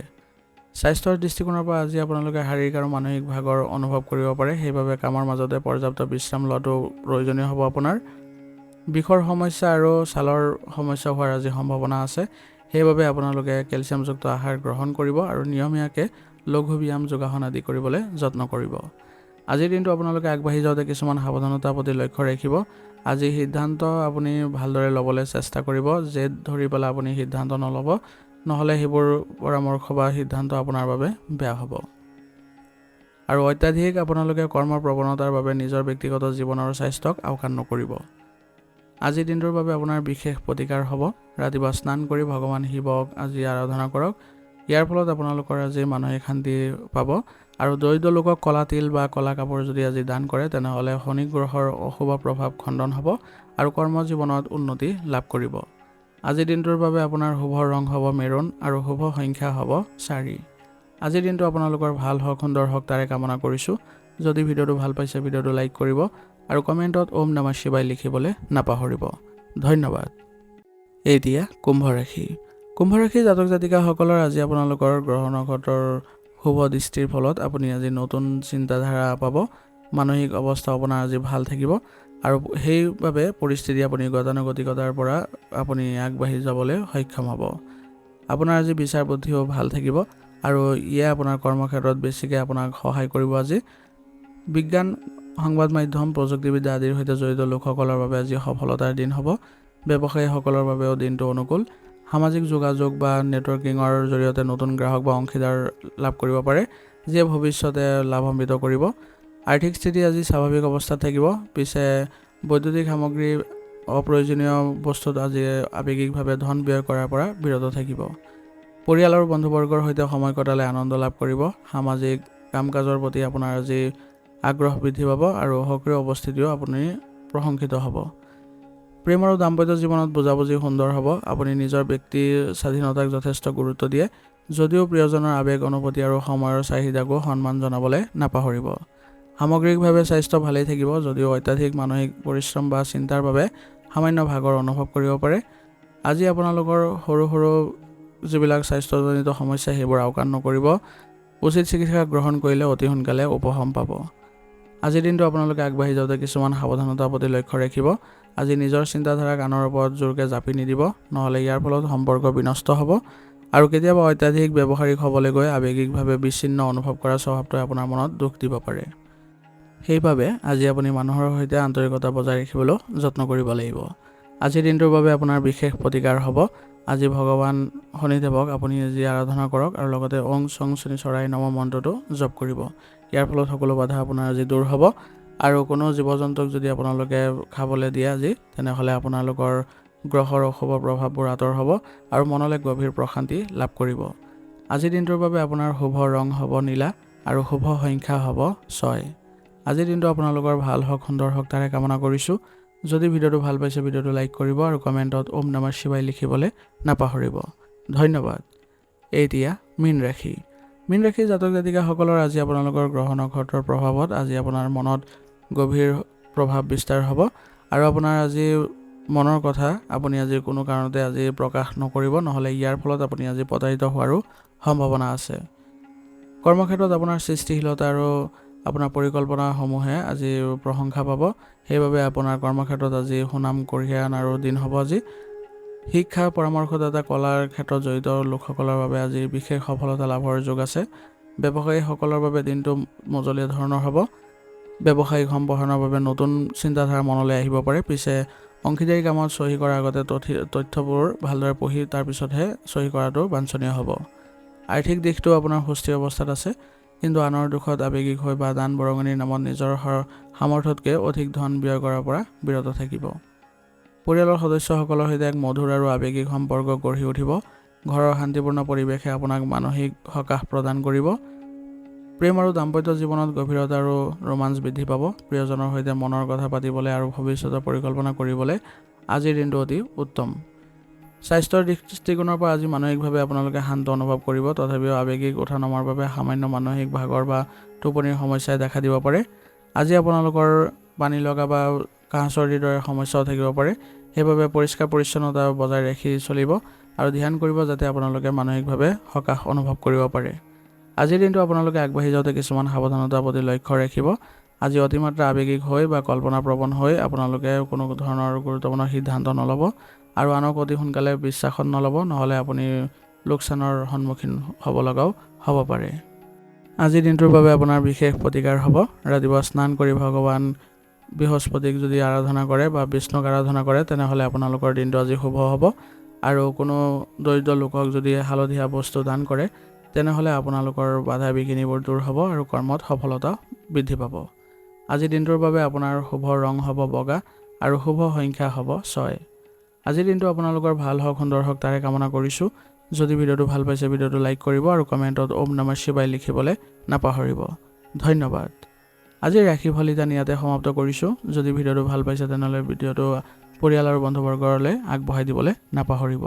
স্বাস্থ্যৰ দৃষ্টিকোণৰ পৰা আজি আপোনালোকে শাৰীৰিক আৰু মানসিক ভাগৰ অনুভৱ কৰিব পাৰে। সেইবাবে কামৰ মাজতে পৰ্যাপ্ত বিশ্ৰাম লোৱাটো প্ৰয়োজনীয় হ'ব আপোনাৰ। বিষৰ সমস্যা আৰু ছালৰ সমস্যা হোৱাৰ আজি সম্ভাৱনা আছে। সেইবাবে আপোনালোকে কেলছিয়ামযুক্ত আহাৰ গ্ৰহণ কৰিব আৰু নিয়মীয়াকৈ লঘু ব্যায়াম, যোগাসন আদি কৰিবলৈ যত্ন কৰিব। আজিৰ দিনটো আপোনালোকে আগবাঢ়ি যাওঁতে কিছুমান সাৱধানতাৰ প্ৰতি লক্ষ্য ৰাখিব। আজি সিদ্ধান্ত আপুনি ভালদৰে ল'বলৈ চেষ্টা কৰিব। জেদ ধৰি পেলাই আপুনি সিদ্ধান্ত নল'ব, নহ'লে সেইবোৰ পৰামৰ্শ বা সিদ্ধান্ত আপোনাৰ বাবে বেয়া হ'ব। আৰু অত্যাধিক আপোনালোকে কৰ্মৰ প্ৰৱণতাৰ বাবে নিজৰ ব্যক্তিগত জীৱন আৰু স্বাস্থ্যক আওকাণ নকৰিব। আজিৰ দিনটোৰ বাবে আপোনাৰ বিশেষ প্ৰতিকাৰ হ'ব। ৰাতিপুৱা স্নান কৰি ভগৱান শিৱক আজি আৰাধনা কৰক। ইয়াৰ ফলত আপোনালোকৰ আজি মানসিক শান্তি পাব। আৰু দৰিদ্ৰ লোকক কলা তিল বা কলা কাপোৰ যদি আজি দান কৰে তেনেহ'লে শনি গ্ৰহৰ অশুভ প্ৰভাৱ খণ্ডন হ'ব আৰু কৰ্মজীৱনত উন্নতি লাভ কৰিব। আজিৰ দিনটোৰ বাবে আপোনাৰ শুভ ৰং হ'ব মেৰুন আৰু শুভ সংখ্যা হ'ব 4। আজিৰ দিনটো আপোনালোকৰ ভাল হওক, সুন্দৰ হওক তাৰে কামনা কৰিছোঁ। যদি ভিডিঅ'টো ভাল পাইছে ভিডিঅ'টো লাইক কৰিব আৰু কমেণ্টত ওম নমঃ শিৱায় লিখিবলৈ নাপাহৰিব। ধন্যবাদ। এতিয়া কুম্ভ ৰাশি। কুম্ভ ৰাশি জাতক জাতিকাসকলৰ আজি আপোনালোকৰ গ্ৰহ নক্ষত্ৰৰ শুভ দৃষ্টিৰ ফলত আপুনি আজি নতুন চিন্তাধাৰা পাব। মানসিক অৱস্থা আপোনাৰ আজি ভাল থাকিব আৰু সেইবাবে পৰিস্থিতি আপুনি গতানুগতিকতাৰ পৰা আপুনি আগবাঢ়ি যাবলৈ সক্ষম হ'ব। আপোনাৰ আজি বিচাৰ বুদ্ধিও ভাল থাকিব আৰু ইয়ে আপোনাৰ কৰ্মক্ষেত্ৰত বেছিকৈ আপোনাক সহায় কৰিব। আজি বিজ্ঞান, সংবাদ মাধ্যম, প্ৰযুক্তিবিদ্যা আদিৰ সৈতে জড়িত লোকসকলৰ বাবে আজি সফলতাৰ দিন হ'ব। ব্যৱসায়ীসকলৰ বাবেও দিনটো অনুকূল। সামাজিক যোগাযোগ বা নেটৱৰ্কিঙৰ জৰিয়তে নতুন গ্ৰাহক বা অংশীদাৰ লাভ কৰিব পাৰে। যিয়ে ভৱিষ্যতে লাভান্বিত কৰিব। আৰ্থিক স্থিতি আজি স্বাভাৱিক অৱস্থাত থাকিব। পিছে বৈদ্যুতিক সামগ্ৰী অপ্ৰয়োজনীয় বস্তুত আজি আৱেগিকভাৱে ধন ব্যয় কৰাৰ পৰা বিৰত থাকিব। পৰিয়াল আৰু বন্ধুবৰ্গৰ সৈতে সময় কটালে আনন্দ লাভ কৰিব। সামাজিক কাম কাজৰ প্ৰতি আপোনাৰ আজি আগ্ৰহ বৃদ্ধি পাব আৰু সক্ৰিয় উপস্থিতিও আপুনি প্ৰশংসিত হ'ব। প্ৰেম আৰু দাম্পত্য জীৱনত বুজাবুজি সুন্দৰ হ'ব। আপুনি নিজৰ ব্যক্তিৰ স্বাধীনতাক যথেষ্ট গুৰুত্ব দিয়ে। যদিও প্ৰিয়জনৰ আৱেগ অনুভূতি আৰু সময়ৰ চাহিদাকো সন্মান জনাবলৈ নাপাহৰিব। সামগ্ৰিকভাৱে স্বাস্থ্য ভালেই থাকিব, যদিও অত্যাধিক মানসিক পৰিশ্ৰম বা চিন্তাৰ বাবে সামান্য ভাগৰ অনুভৱ কৰিব পাৰে। আজি আপোনালোকৰ সৰু সৰু যিবিলাক স্বাস্থ্যজনিত সমস্যা সেইবোৰ আওকাণ নকৰিব। উচিত চিকিৎসা গ্ৰহণ কৰিলে অতি সোনকালে উপশম পাব। আজিৰ দিনটো আপোনালোকে আগবাঢ়ি যাওঁতে কিছুমান সাৱধানতাৰ প্ৰতি লক্ষ্য ৰাখিব। আজি নিজৰ চিন্তাধাৰাক আনৰ ওপৰত জোৰকৈ জাপি নিদিব, নহ'লে ইয়াৰ ফলত সম্পৰ্ক বিনষ্ট হ'ব আৰু কেতিয়াবা অত্যাধিক ব্যৱহাৰিক হ'বলৈ গৈ আৱেগিকভাৱে বিচ্ছিন্ন অনুভৱ কৰা স্বভাৱটোৱে আপোনাৰ মনত দুখ দিব পাৰে। সেইবাবে আজি আপুনি মানুহৰ সৈতে আন্তৰিকতা বজাই ৰাখিবলৈ যত্ন কৰিব লাগিব। আজিৰ দিনটোৰ বাবে আপোনাৰ বিশেষ প্ৰতিকাৰ হ'ব। আজি ভগৱান শনিদেৱক আপুনি আজি আৰাধনা কৰক আৰু লগতে ওং চং শনি চৰাই নম মন্ত্ৰটো জপ কৰিব। ইয়াৰ ফলত সকলো বাধা আপোনাৰ আজি দূৰ হ'ব আৰু কোনো জীৱ জন্তুক যদি আপোনালোকে খাবলৈ দিয়ে আজি, তেনেহ'লে আপোনালোকৰ গ্ৰহৰ অশুভ প্ৰভাৱবোৰ আঁতৰ হ'ব আৰু মনলৈ গভীৰ প্ৰশান্তি লাভ কৰিব। আজিৰ দিনটোৰ বাবে আপোনাৰ শুভ ৰং হ'ব নীলা আৰু শুভ সংখ্যা হ'ব 6। আজিৰ দিনটো আপোনালোকৰ ভাল হওক, সুন্দৰ হওক তাৰে কামনা কৰিছোঁ। যদি ভিডিঅ'টো ভাল পাইছে ভিডিঅ'টো লাইক কৰিব আৰু কমেণ্টত ওম নমঃ শিৱায় লিখিবলৈ নাপাহৰিব। ধন্যবাদ। এতিয়া মীন ৰাশি। মীন ৰাশিৰ জাতক জাতিকাসকলৰ আজি আপোনালোকৰ গ্ৰহ নক্ষত্ৰৰ প্ৰভাৱত আজি আপোনাৰ মনত গভীৰ প্ৰভাৱ বিস্তাৰ হ'ব আৰু আপোনাৰ আজি মনৰ কথা আপুনি আজি কোনো কাৰণতে আজি প্ৰকাশ নকৰিব, নহ'লে ইয়াৰ ফলত আপুনি আজি প্ৰতাৰিত হোৱাৰো সম্ভাৱনা আছে। কৰ্মক্ষেত্ৰত আপোনাৰ সৃষ্টিশীলতা আৰু আপোনাৰ পৰিকল্পনাসমূহে আজি প্ৰশংসা পাব। সেইবাবে আপোনাৰ কৰ্মক্ষেত্ৰত আজি সুনাম কঢ়িয়াই অনাৰো দিন হ'ব আজি। শিক্ষা পৰামৰ্শদাতা কলাৰ ক্ষেত্ৰত জড়িত লোকসকলৰ বাবে আজি বিশেষ সফলতা লাভৰ যোগ আছে। ব্যৱসায়ীসকলৰ বাবে দিনটো মজলীয়া ধৰণৰ হ'ব। ব্যৱসায়িক সম্প্ৰসাৰণৰ বাবে নতুন চিন্তাধাৰা মনলৈ আহিব পাৰে। পিছে অংশীদাৰী কামত চহী কৰাৰ আগতে তথ্যবোৰ ভালদৰে পঢ়ি তাৰপিছতহে চহী কৰাটো বাঞ্ছনীয় হ'ব। আৰ্থিক দিশটো আপোনাৰ সুস্থিৰ অৱস্থাত আছে, কিন্তু আনৰ দুখত আৱেগিক হৈ বা দান বৰঙণিৰ নামত নিজৰ সামৰ্থ্যতকৈ অধিক ধন ব্যয় কৰাৰ পৰা বিৰত থাকিব। পৰিয়ালৰ সদস্যসকলৰ সৈতে এক মধুৰ আৰু আৱেগিক সম্পৰ্ক গঢ়ি উঠিব। ঘৰৰ শান্তিপূৰ্ণ পৰিৱেশে আপোনাক মানসিক সকাহ প্ৰদান কৰিব। প্ৰেম আৰু দাম্পত্য জীৱনত গভীৰতা আৰু ৰোমাঞ্চ বৃদ্ধি পাব। প্ৰিয়জনৰ সৈতে মনৰ কথা পাতিবলৈ আৰু ভৱিষ্যতৰ পৰিকল্পনা কৰিবলৈ আজিৰ দিনটো অতি উত্তম। স্বাস্থ্যৰ দৃষ্টিকোণৰ পৰা আজি মানসিকভাৱে আপোনালোকে শান্ত অনুভৱ কৰিব। তথাপিও আৱেগিক উঠা নমাৰ বাবে সামান্য মানসিক ভাগৰ বা টোপনিৰ সমস্যাই দেখা দিব পাৰে। আজি আপোনালোকৰ পানী লগা বা কাহ চৰ্দিৰ দৰে সমস্যাও থাকিব পাৰে। সেইবাবে পৰিষ্কাৰ পৰিচ্ছন্নতা বজাই ৰাখি চলিব আৰু ধ্যান কৰিব যাতে আপোনালোকে মানসিকভাৱে সকাহ অনুভৱ কৰিব পাৰে। আজিৰ দিনটো আপোনালোকে আগবাঢ়ি যাওঁতে কিছুমান সাৱধানতাৰ প্ৰতি লক্ষ্য ৰাখিব। আজি অতিমাত্ৰা আৱেগিক হৈ বা কল্পনাপ্ৰৱণ হৈ আপোনালোকে কোনো ধৰণৰ গুৰুত্বপূৰ্ণ সিদ্ধান্ত নল'ব আৰু আনক অতি সোনকালে বিশ্বাসত নল'ব, নহ'লে আপুনি লোকচানৰ সন্মুখীন হ'ব লগাও হ'ব পাৰে। আজিৰ দিনটোৰ বাবে আপোনাৰ বিশেষ প্ৰতিকাৰ হ'ব। ৰাতিপুৱা স্নান কৰি ভগৱান বৃহস্পতিক যদি আৰাধনা কৰে বা বিষ্ণুক আৰাধনা কৰে, তেনেহ'লে আপোনালোকৰ দিনটো আজি শুভ হ'ব। আৰু কোনো দৰিদ্ৰ লোকক যদি হালধীয়া বস্তু দান কৰে, তেনেহ'লে আপোনালোকৰ বাধা বিঘিনিবোৰ দূৰ হ'ব আৰু কৰ্মত সফলতা বৃদ্ধি পাব। আজিৰ দিনটোৰ বাবে আপোনাৰ শুভ ৰং হ'ব বগা আৰু শুভ সংখ্যা হ'ব 6। আজিৰ দিনটো আপোনালোকৰ ভাল হওক, সুন্দৰ হওক তাৰে কামনা কৰিছোঁ। যদি ভিডিঅ'টো ভাল পাইছে ভিডিঅ'টো লাইক কৰিব আৰু কমেণ্টত ওম নমঃ শিৱায় লিখিবলৈ নাপাহৰিব। ধন্যবাদ। আজিৰ ৰাশিফল নিদান ইয়াতে সমাপ্ত কৰিছোঁ। যদি ভিডিঅ'টো ভাল পাইছে তেনেহ'লে ভিডিঅ'টো পৰিয়াল আৰু বন্ধুবৰ্গলৈ আগবঢ়াই দিবলৈ নাপাহৰিব।